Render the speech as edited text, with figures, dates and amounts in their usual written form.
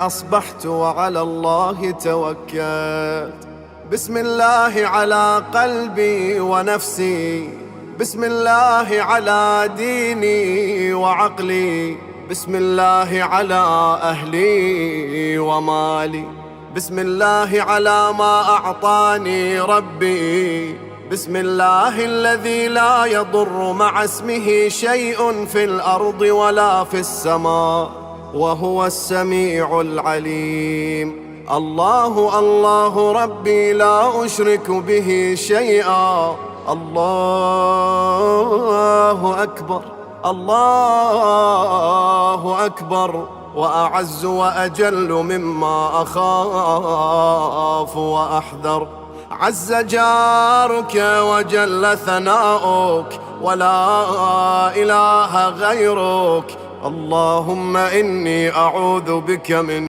أصبحت وعلى الله توكلت. بسم الله على قلبي ونفسي، بسم الله على ديني وعقلي، بسم الله على أهلي ومالي، بسم الله على ما أعطاني ربي، بسم الله الذي لا يضر مع اسمه شيء في الأرض ولا في السماء وهو السميع العليم. الله الله ربي لا أشرك به شيئا. الله أكبر، الله أكبر، وأعز وأجل مما أخاف وأحذر. عز جارك وجل ثناؤك ولا إله غيرك. اللهم إني أعوذ بك من